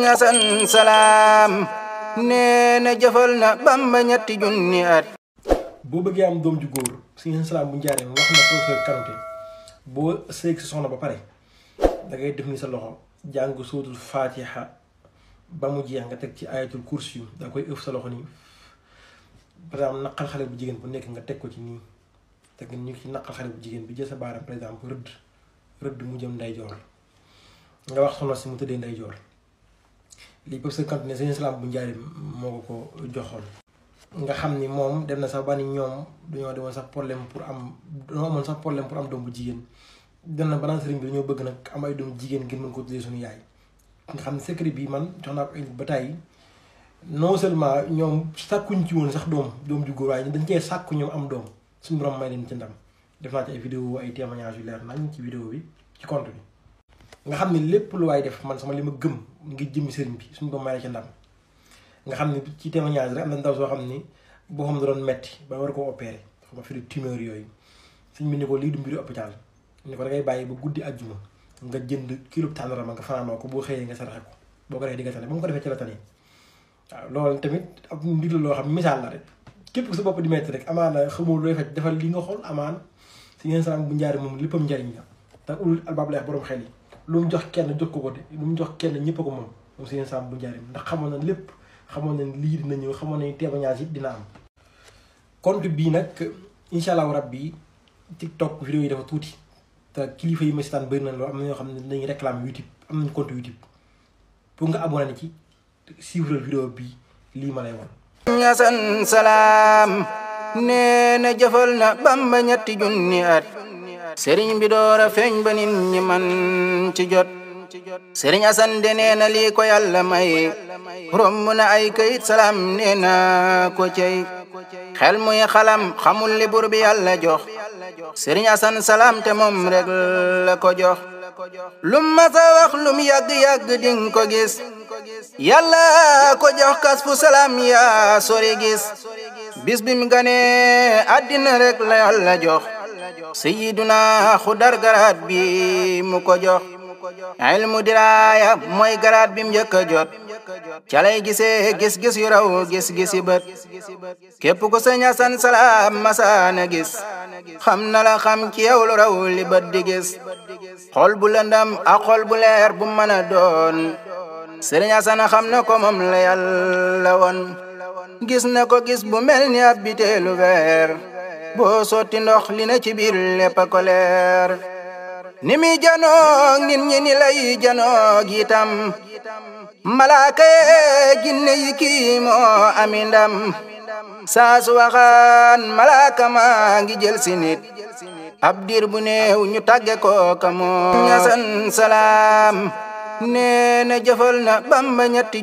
Asan Salaam nee na jëfal na Bamba ñetti junni at. boo bëggee am doom ju góor Sëriñ Asan Salaam bu njaareem wax na professeur Kanouté boo sëy sa soxna ba pare da ngay def ni sa loxo jàng sootul Fatiha ba mu jeex nga teg ci ayatul kursi yu da koy ëf sa loxo nii par exemple naqal xale bu jigéen bu nekk nga teg ko ci nii teg ñu ci naqal xale bu jigéen bi jël sa baaram par exemple rëdd mu jëm ndeyjoor nga wax soxna si mu tëddee ndeyjoor lii professeur Kanouté ne Sëriñ Asan Salaam bu njaareem moo ko joxoon. nga xam ni moom dem na sax ba ni ñoom dañoo demoon sax problème pour am doom bu jigéen dem na banaan sëriñ bi dañoo bëgg nag am ay doom jigéen ngir mën ko tuddee suñu yaay nga xam ne secret bi man jox naa ko ay ba tàyyi non seulement ñoom sàkkuñ ci woon sax doom ju góor waaye dañ cee sàkku ñoom am doom suñu borom may leen ci ndam def naa ci ay vidéo ay témoignage yu leer nañ ci vidéo bi ci compte bi nga xam ne lépp lu waay def man sama li ma gëm ngir jëmmi sëriñ bi suñu borom may la ci ndam nga xam ne ci témoignage rek am na ndaw soo xam ni boo xam ne doon metti ba war koo opéré xam nga fi tumeur yooyu suñ bi ni ko lii du mbiru hôpital ni ko da ngay bàyyi ba guddi àjjuma nga jënd kilo tàndarama nga fanaanoo ko boo xëyee nga saraxe ko boo ko defee di nga tane ba mu ko defee ci la tane waaw loolu tamit ab mbir la loo xam misaal la rek képp ku sa bopp di metti rek amaana xamul looy faj defal li nga xool amaan Sëriñ Asan Salaam bu njaari moom léppam njariñ la te ulul albaab la borom xel yi lu mu jox kenn jox ko de lu mu jox kenn ñëpp a ko moom Sëriñ Asan Salaam bu njaari ndax xamoon na lépp xamoon nañ lii dina ñëw xamoon nañ témoignage yi dina am compte bii nag incha allahu rabbi TikTok vidéo yi dafa tuuti te kilifa yi ma seetaan bëri na loolu am na ñoo xam ne dañuy réclame YouTube am nañ compte YouTube pour nga abonné ci suivre vidéo bi lii ma lay wan. Asan Salaam nee na jëfal na Bamba ñetti junni at sëriñ bi door a feeñ ba nit ñi man ci jot. Sëriñ Asan de nee na lii ko yàlla may romb na ay kayit salaam nee na ko cey xel muy xalam xamul li bur bi yàlla jox Sëriñ Asan Salaam te moom rek la ko jox lum masa wax lum yàgg-yàgg ding ko gis yàlla ko jox kas fu salaam yaa sori gis bis bi mu ganee àddina rek la yàlla jox Sayyiduna Xudar garaat bi mu ko jox ilmu diraaya mooy garaat bi mu njëkk a jot ca lay gisee gis-gis yu raw gis-gisi bët képp ku Sëriñ Asan Salaam masaana gis xam na la xam ci yow lu raw li bët di gis xol bu lëndam ak xol bu leer bu mën a doon Sëriñ Asan xam na ko moom la yàlla woon gis na ko gis bu mel ni ab biteelu weer boo sotti ndox li na ci biir lépp a ko leer ni mi janoog nit ñi ni lay janoog itam malaaka yee jinne yi kii moo ami ndam saa su waxaan malaaka maa ngi jël si nit ab diir bu néew ñu tàgge ko ka moo Asan Salaam nee na jëfal na Bamba ñetti